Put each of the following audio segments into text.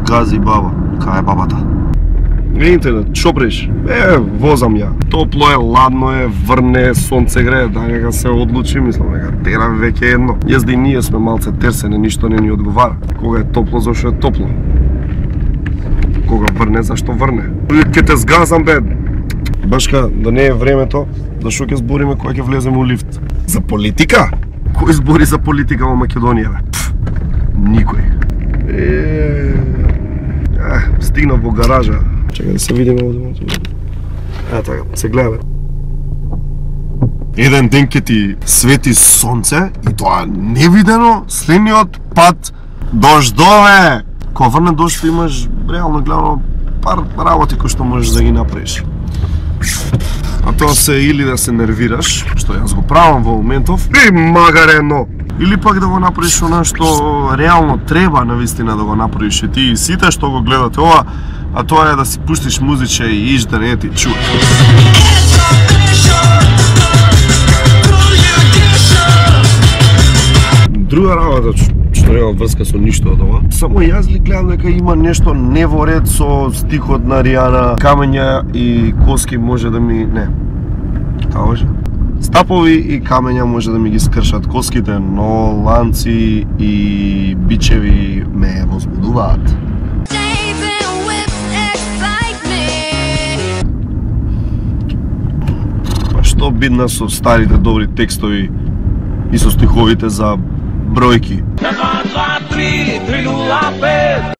Гази баба, кај е бабата? Интернет, шо преш? Возам ја. Топло е, ладно е, врне, сонце грее, да нека се одлучи, мислам, нека терам веќе едно. Јас да и ние сме малце терсени, ништо не ни одговара. Кога е топло, зашто е топло? Кога врне, зашто врне? Ке те сгазам, бе. Башка, да не е времето, зашто ќе збориме кога ќе влеземе у лифт? За политика? Кој збори за политика во Македонија, бе? Никој. Стигна во гаража. Чекай да се видиме овде. Така, се гледа. Еден ден ке ти свети сонце и тоа невидено, следниот пат дождове. Кога врне дожд имаш реално гледано пар работи кои што можеш да ги направиш. А тоа се или да се нервираш, што јас го правам во моментов, и магарено. Или пак да го направиш она што реално треба навистина да го направиш и ти и сите што го гледате ова, а тоа е да си пуштиш музиче и иш да не ти чуе. Друга работа што нема врска со ништо од ова, само јас ли гледам дека има нешто не во ред со стихот на Ријана, камења и коски може да ми... не. Како може? Стапови и камења може да ми ги скршат коските, но ланци и бичеви ме возбудуваат. Па што бидна со старите добри текстови и со стиховите за бројки. 1, 2, 3, 305.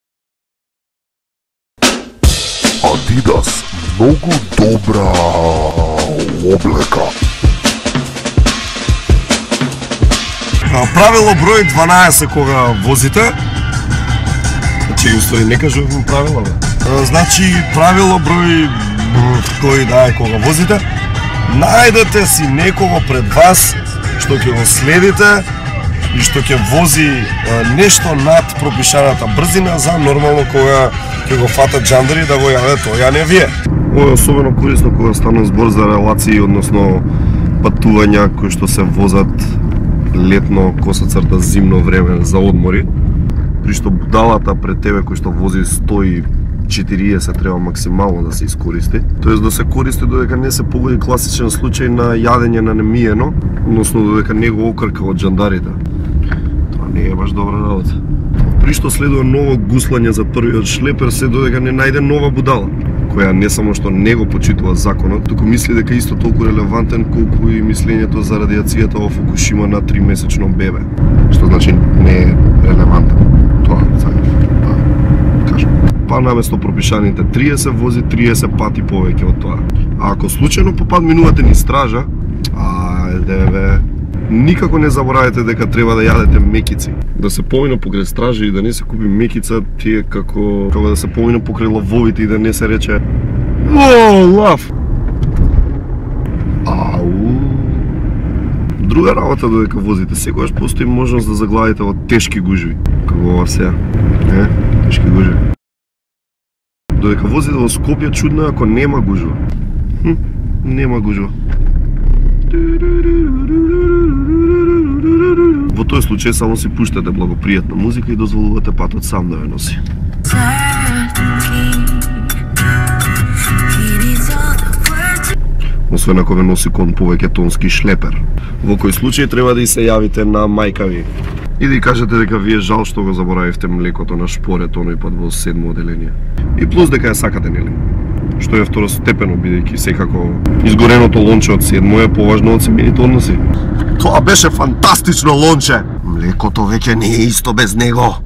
Адидас, многу добра облека. Правило број 12 кога возите. Значи, уствари не кажувам правило, бе. Значи, правило број кој да е кога возите, најдете си некого пред вас што ќе го следите и што ќе вози нешто над пропишаната брзина за нормално кога ќе го фатат джандари да го јаве тоа, не вие. Ова е особено корисно кога стана збор за релации, односно патувања кои што се возат летно, косацрта, зимно време за одмори, при што будалата пред тебе кој што вози 140 треба максимално да се искористи. Тоест да се користи додека не се погоди класичен случај на јадење на немиено, односно додека не го окрка од джандарите. Тоа не е баш добра работа. При што следува ново гуслање за првиот шлепер се додека не најде нова будала, која не само што не го почитува законот, туку мисли дека исто толку релевантен колку и мислењето за радиацијата во Фукушима на 3-месечно бебе. Што значи не е релевантен. Тоа сакав да кажам. Па наместо пропишаните 30 вози 30 пати повеќе од тоа. А ако случајно попаднувате низ стража, бе, никако не заборавајте дека треба да јадете мекици. Да се помине покрај стражи и да не се купи мекица, тие како да се помине покрај лавовите и да не се рече "О, лав!" Ау. Друга работа додека возите, секогаш постои можност да заглавите во тешки гужви. Како ова сега. Тешки гужви. Додека возите во Скопје, чудно е ако нема гужва. Нема гужва. Во тој случај само си пуштате благопријатна музика и дозволувате патот сам да ве носи. Освен ако ве носи кон повеќе тонски шлепер. Во кој случај треба да и се јавите на мајка ви и да и кажете дека ви е жал што го заборавивте млекото на шпорет оној пат во 7-мо оделение. И плюс дека ја сакате, нели? Што е второстепено, бидејќи секако изгореното лонче од 7-мо е поважно од семејните односи. Тоа беше фантастично лонче! Млекото веќе не е исто без него.